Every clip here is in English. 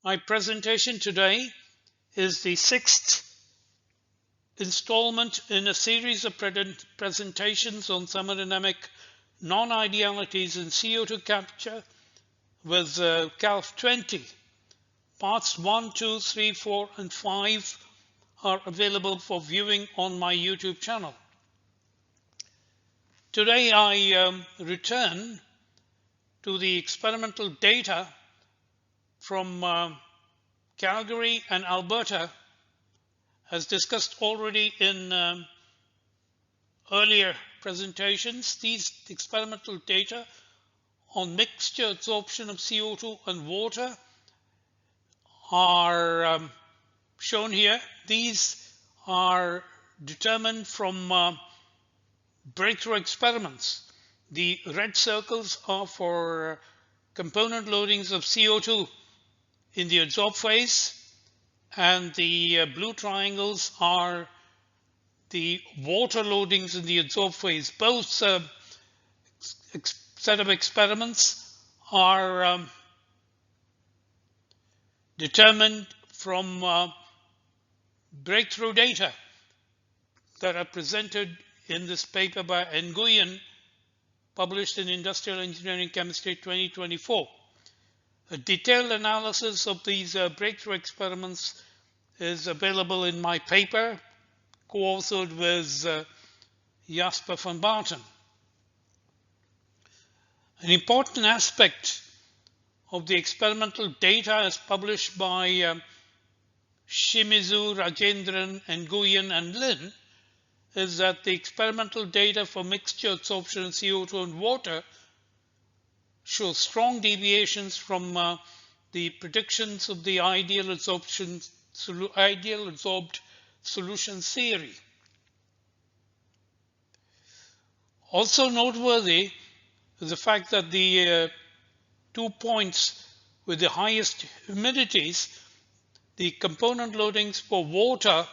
My presentation today is the sixth installment in a series of presentations on thermodynamic non-idealities in CO2 capture with CALF-20. Parts 1, 2, 3, 4, and 5 are available for viewing on my YouTube channel. Today I return to the experimental data from Calgary and Alberta, as discussed already in earlier presentations. These experimental data on mixture adsorption of CO2 and water are shown here. These are determined from breakthrough experiments. The red circles are for component loadings of CO2 in the adsorb phase, and the blue triangles are the water loadings in the adsorb phase. Both set of experiments are determined from breakthrough data that are presented in this paper by Nguyen, published in Industrial Engineering Chemistry 2024. A detailed analysis of these breakthrough experiments is available in my paper, co-authored with Jasper van Barton. An important aspect of the experimental data as published by Shimizu, Rajendran, Nguyen, and Lin is that the experimental data for mixture adsorption of CO2 and water show strong deviations from the predictions of the ideal adsorbed solution theory. Also noteworthy is the fact that the 2 points with the highest humidities, the component loadings for water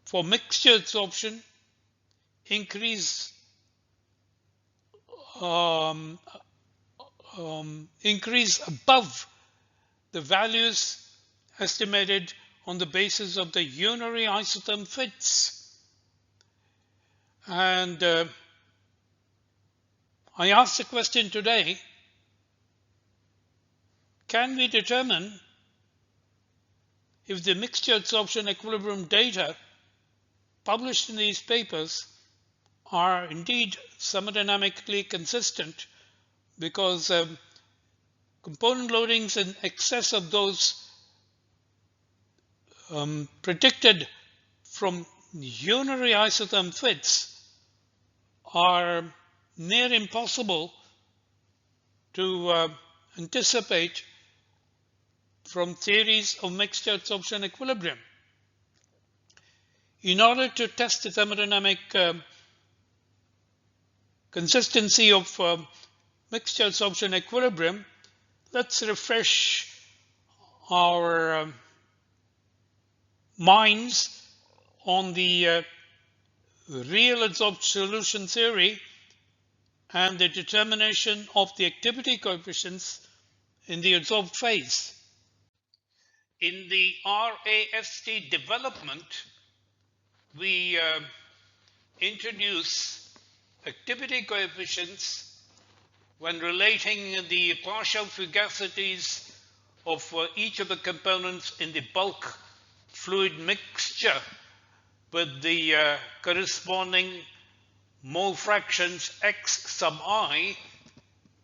for mixture adsorption increase above the values estimated on the basis of the unary isotherm fits. And I asked the question today, can we determine if the mixture adsorption equilibrium data published in these papers are indeed thermodynamically consistent, because component loadings in excess of those predicted from unary isotherm fits are near impossible to anticipate from theories of mixture adsorption equilibrium. In order to test the thermodynamic consistency of mixture adsorption equilibrium, let's refresh our minds on the real adsorbed solution theory and the determination of the activity coefficients in the adsorbed phase. In the RAST development, we introduce activity coefficients when relating the partial fugacities of each of the components in the bulk fluid mixture with the corresponding mole fractions x sub I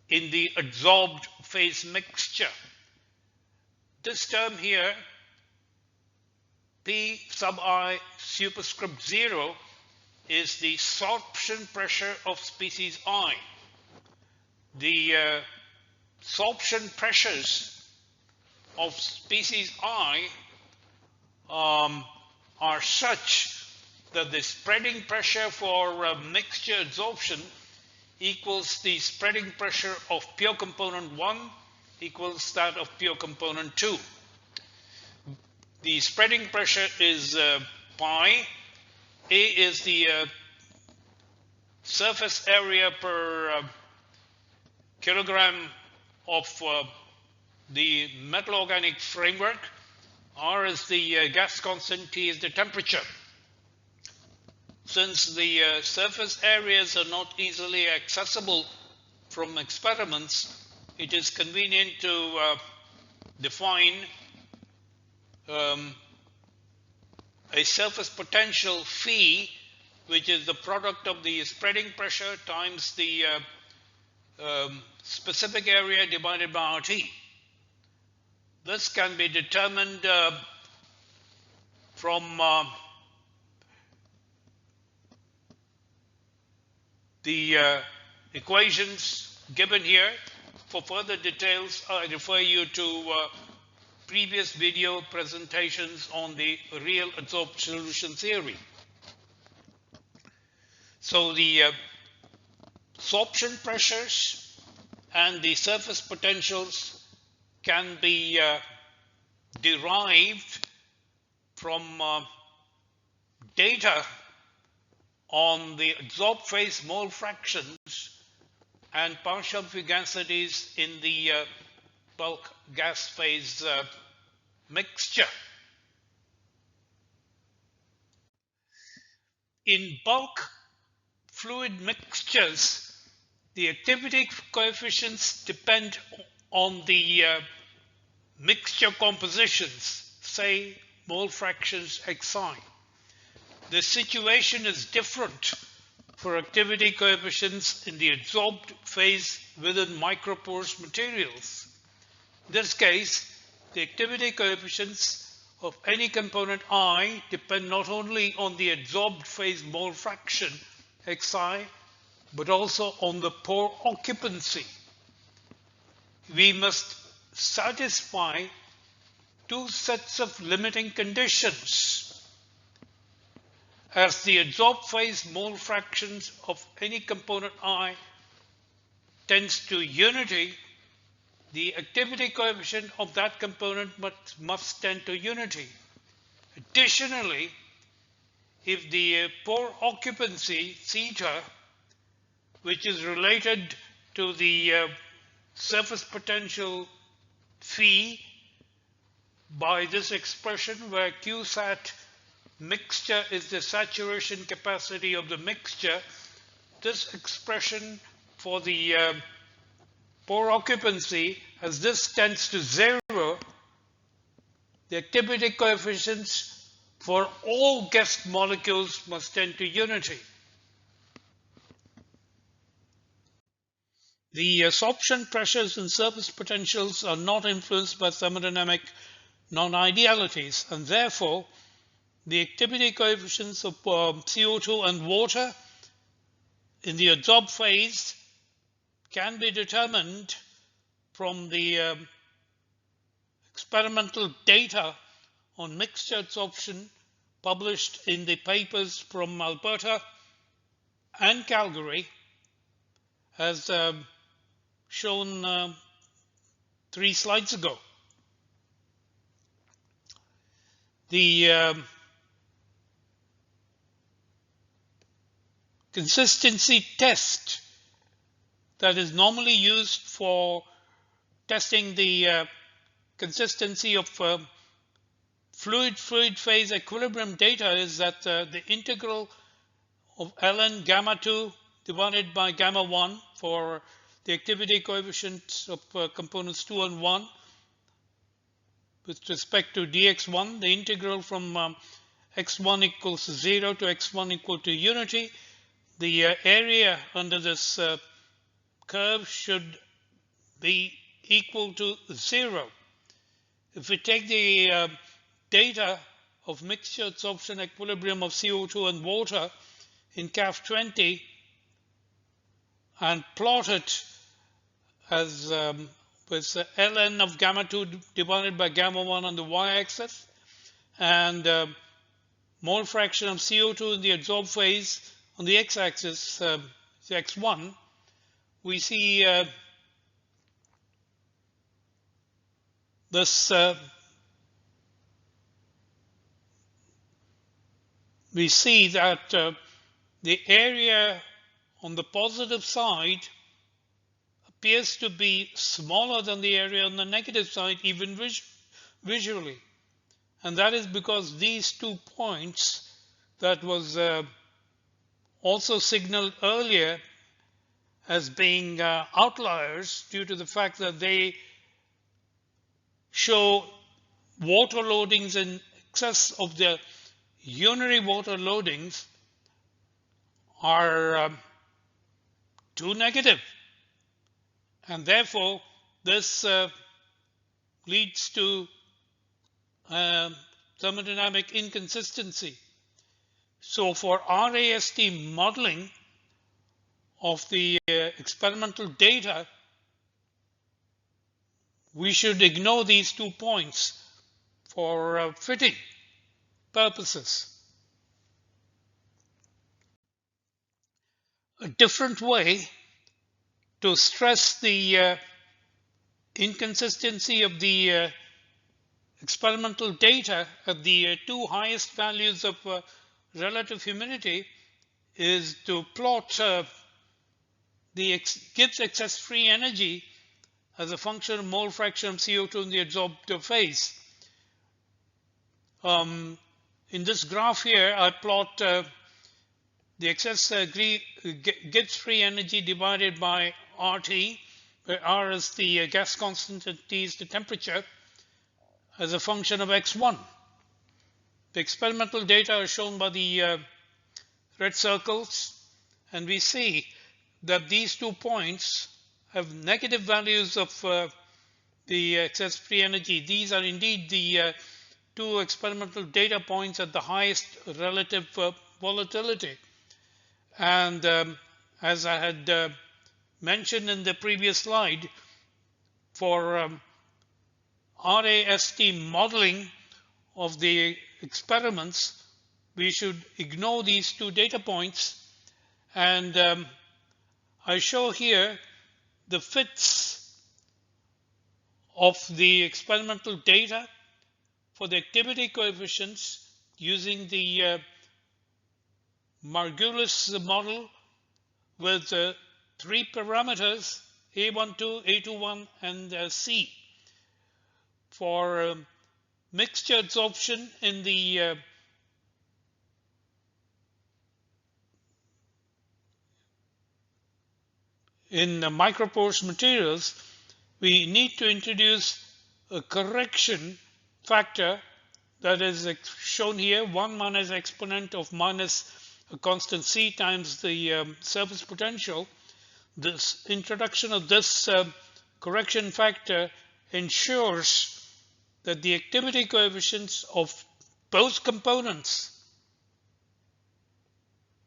in the adsorbed phase mixture. This term here, P sub I superscript 0, is the sorption pressure of species I. The sorption pressures of species I are such that the spreading pressure for mixture adsorption equals the spreading pressure of pure component 1 equals that of pure component 2. The spreading pressure is pi. A is the surface area per kilogram of the metal organic framework. R is the gas constant, T is the temperature. Since the surface areas are not easily accessible from experiments, it is convenient to define a surface potential phi, which is the product of the spreading pressure times the specific area divided by RT. This can be determined from the equations given here. For further details, I refer you to previous video presentations on the real adsorbed solution theory. So the absorption pressures and the surface potentials can be derived from data on the adsorbed phase mole fractions and partial fugacities in the bulk gas phase mixture. In bulk fluid mixtures, the activity coefficients depend on the mixture compositions, say mole fractions xi. The situation is different for activity coefficients in the adsorbed phase within microporous materials. In this case, the activity coefficients of any component I depend not only on the adsorbed phase mole fraction xi, but also on the pore occupancy. We must satisfy two sets of limiting conditions. As the adsorbed phase mole fractions of any component I tends to unity, the activity coefficient of that component must tend to unity. Additionally, if the pore occupancy theta, which is related to the surface potential phi by this expression where Q sat mixture is the saturation capacity of the mixture, this expression for the pore occupancy, as this tends to 0, the activity coefficients for all guest molecules must tend to unity. The absorption pressures and surface potentials are not influenced by thermodynamic non-idealities, and therefore the activity coefficients of CO2 and water in the adsorbed phase can be determined from the experimental data on mixture adsorption published in the papers from Alberta and Calgary, as shown 3 slides ago. The consistency test that is normally used for testing the consistency of fluid phase equilibrium data is that the integral of ln gamma 2 divided by gamma 1 for the activity coefficients of components 2 and 1 with respect to dx1, the integral from x1 equals to 0 to x1 equal to unity, the area under this curve should be equal to 0. If we take the data of mixture adsorption equilibrium of CO2 and water in CALF-20 and plot it as with ln of gamma 2 divided by gamma 1 on the y-axis and mole fraction of CO2 in the adsorbed phase on the x-axis, x1, we see this we see that the area on the positive side appears to be smaller than the area on the negative side, even visually. And that is because these 2 points that was also signaled earlier as being outliers due to the fact that they show water loadings in excess of the unitary water loadings are too negative. And therefore, this leads to thermodynamic inconsistency. So for RAST modeling of the experimental data, we should ignore these 2 points for fitting purposes. A different way to stress the inconsistency of the experimental data at the 2 highest values of relative humidity is to plot the Gibbs excess free energy as a function of mole fraction of CO2 in the adsorbed phase. In this graph here, I plot the excess Gibbs free energy divided by RT, where R is the gas constant and T is the temperature, as a function of x1. The experimental data are shown by the red circles, and we see that these 2 points have negative values of the excess free energy. These are indeed the 2 experimental data points at the highest relative volatility. And as I had mentioned in the previous slide, for RAST modeling of the experiments, we should ignore these 2 data points. And I show here the fits of the experimental data for the activity coefficients using the Margules model with 3 parameters, A12, A21, and C. For mixture adsorption in the microporous materials, we need to introduce a correction factor that is shown here, 1 minus exponent of minus a constant C times the surface potential. This introduction of this correction factor ensures that the activity coefficients of both components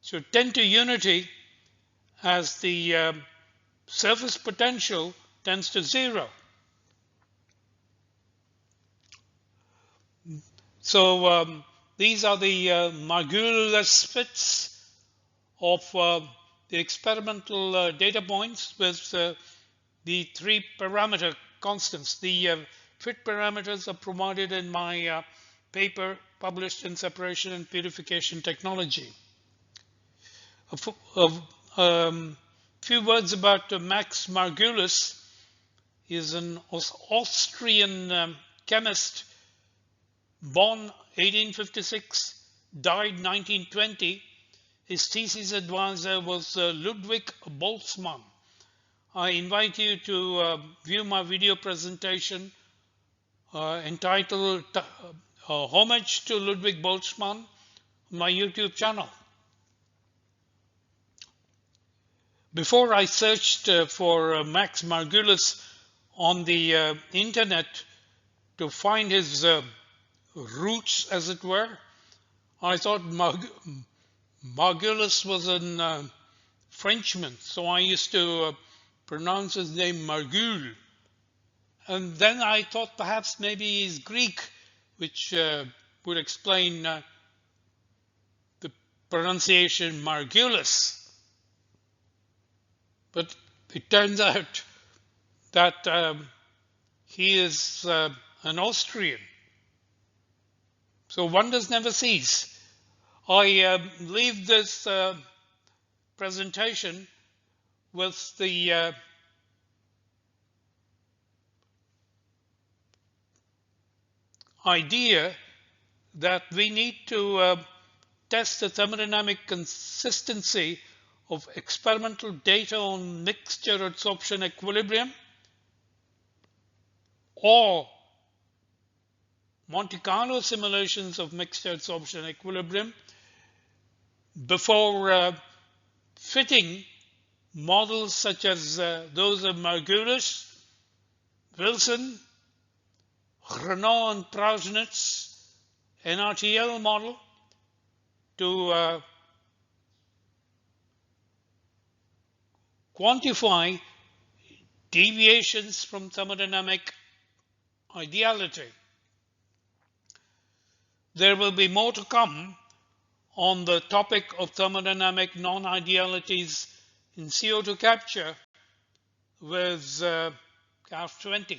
should tend to unity as the surface potential tends to 0. So these are the Margules fits of the experimental data points with the 3 parameter constants. The fit parameters are provided in my paper published in Separation and Purification Technology. A few words about Max Margules. He is an Austrian chemist, born 1856, died 1920. His thesis advisor was Ludwig Boltzmann. I invite you to view my video presentation entitled Homage to Ludwig Boltzmann on my YouTube channel. Before I searched for Max Margules on the internet to find his roots, as it were, I thought Margules was a Frenchman, so I used to pronounce his name Margules. And then I thought perhaps maybe he's Greek, which would explain the pronunciation Margules. But it turns out that he is an Austrian. So wonders never cease. I leave this presentation with the idea that we need to test the thermodynamic consistency of experimental data on mixture adsorption equilibrium or Monte Carlo simulations of mixture adsorption equilibrium before fitting models such as those of Margules, Wilson, Renaud and Prausnitz's NRTL model to quantify deviations from thermodynamic ideality. There will be more to come on the topic of thermodynamic non-idealities in CO2 capture with CALF-20.